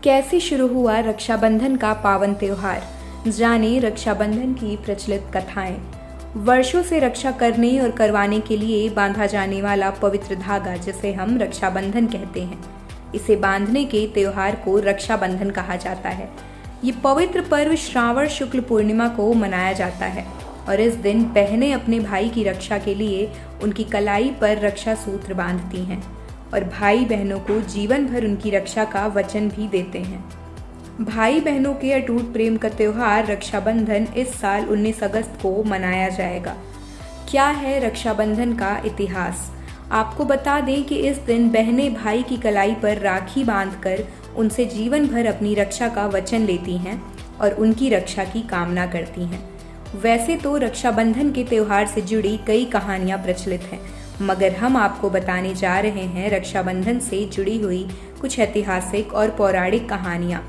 कैसे शुरू हुआ रक्षाबंधन का पावन त्योहार, जाने रक्षाबंधन की प्रचलित कथाएं। वर्षों से रक्षा करने और करवाने के लिए बांधा जाने वाला पवित्र धागा जिसे हम रक्षाबंधन कहते हैं, इसे बांधने के त्योहार को रक्षाबंधन कहा जाता है। ये पवित्र पर्व श्रावण शुक्ल पूर्णिमा को मनाया जाता है और इस दिन बहनें अपने भाई की रक्षा के लिए उनकी कलाई पर रक्षा सूत्र बांधती हैं और भाई बहनों को जीवन भर उनकी रक्षा का वचन भी देते हैं। भाई बहनों के अटूट प्रेम का त्योहार रक्षाबंधन इस साल 19 अगस्त को मनाया जाएगा। क्या है रक्षाबंधन का इतिहास? आपको बता दें कि इस दिन बहनें भाई की कलाई पर राखी बांधकर उनसे जीवन भर अपनी रक्षा का वचन लेती हैं और उनकी रक्षा की कामना करती हैं। वैसे तो रक्षाबंधन के त्योहार से जुड़ी कई कहानियां प्रचलित हैं, मगर हम आपको बताने जा रहे हैं रक्षाबंधन से जुड़ी हुई कुछ ऐतिहासिक और पौराणिक कहानियां,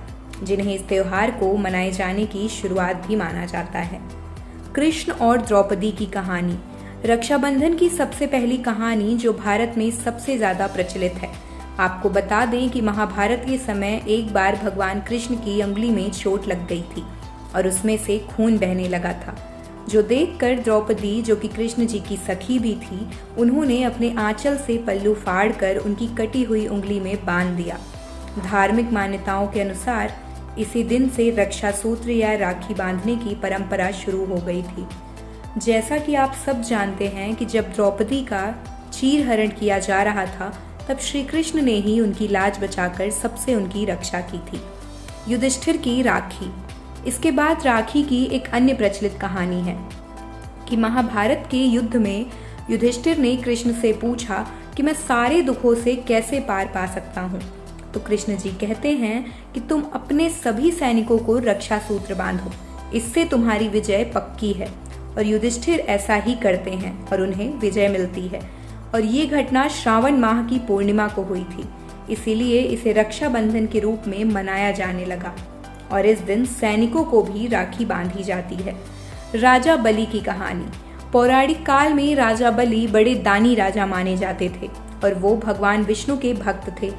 जिन्हें इस त्योहार को मनाए जाने की शुरुआत भी माना जाता है। कृष्ण और द्रौपदी की कहानी। रक्षाबंधन की सबसे पहली कहानी जो भारत में सबसे ज्यादा प्रचलित है। आपको बता दें कि महाभारत के समय एक बार भगवान कृष्ण की अंगुली में चोट लग गई थी और उसमें से खून बहने लगा था, जो देखकर द्रौपदी, जो कि कृष्ण जी की सखी भी थी, उन्होंने अपने आंचल से पल्लू फाड़कर उनकी कटी हुई उंगली में बांध दिया। धार्मिक मान्यताओं के अनुसार इसी दिन से रक्षा सूत्र या राखी बांधने की परंपरा शुरू हो गई थी। जैसा कि आप सब जानते हैं कि जब द्रौपदी का चीरहरण किया जा रहा था, तब श्री कृष्ण ने ही उनकी लाज बचाकर सबसे उनकी रक्षा की थी। युधिष्ठिर की राखी। इसके बाद राखी की एक अन्य प्रचलित कहानी है कि महाभारत के युद्ध में युधिष्ठिर ने कृष्ण से पूछा कि मैं सारे दुखों से कैसे पार पा सकता हूँ। तो कृष्ण जी कहते हैं कि तुम अपने सभी सैनिकों को रक्षा सूत्र बांधो, इससे तुम्हारी विजय पक्की है। और युधिष्ठिर ऐसा ही करते हैं और उन्हें विजय मिलती है। और ये घटना श्रावण माह की पूर्णिमा को हुई थी, इसीलिए इसे रक्षाबंधन के रूप में मनाया जाने लगा और इस दिन सैनिकों को भी राखी बांधी जाती है। राजा बलि की कहानी। पौराणिक काल में राजा बलि बड़े दानी राजा माने जाते थे और वो भगवान विष्णु के भक्त थे।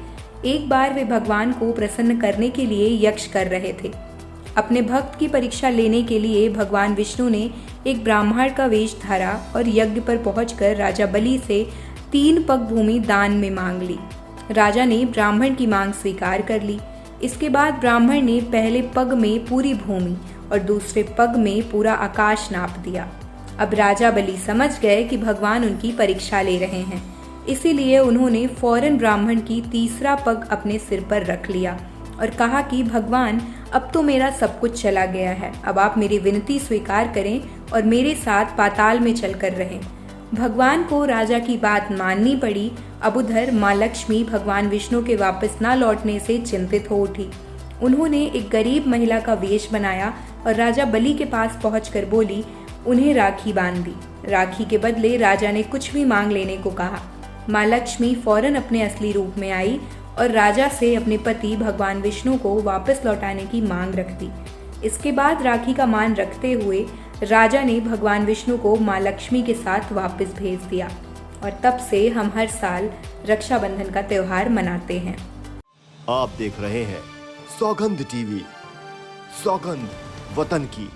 एक बार वे भगवान को प्रसन्न करने के लिए यज्ञ कर रहे थे। अपने भक्त की परीक्षा लेने के लिए भगवान विष्णु ने एक ब्राह्मण का वेश धारा और यज्ञ पर पहुंचकर राजा बलि से 3 पग भूमि दान में मांग ली। राजा ने ब्राह्मण की मांग स्वीकार कर ली। इसके बाद ब्राह्मण ने पहले पग में पूरी भूमि और दूसरे पग में पूरा आकाश नाप दिया। अब राजा बलि समझ गए कि भगवान उनकी परीक्षा ले रहे हैं, इसीलिए उन्होंने फौरन ब्राह्मण की तीसरा पग अपने सिर पर रख लिया और कहा कि भगवान, अब तो मेरा सब कुछ चला गया है, अब आप मेरी विनती स्वीकार करें और मेरे साथ पाताल में चलकर रहें। भगवान को राजा की बात माननी पड़ी। अब उधर माँ लक्ष्मी भगवान विष्णु के वापस न लौटने से चिंतित हो उठी। उन्होंने एक गरीब महिला का वेश बनाया और राजा बलि के पास पहुंचकर बोली, उन्हें राखी बांध दी। राखी के बदले राजा ने कुछ भी मांग लेने को कहा। माँ लक्ष्मी फौरन अपने असली रूप में आई और राजा से अपने पति भगवान विष्णु को वापस लौटाने की मांग रख दी। इसके बाद राखी का मान रखते हुए राजा ने भगवान विष्णु को माँ लक्ष्मी के साथ वापस भेज दिया और तब से हम हर साल रक्षाबंधन का त्योहार मनाते हैं। आप देख रहे हैं सौगंध टीवी, सौगंध वतन की।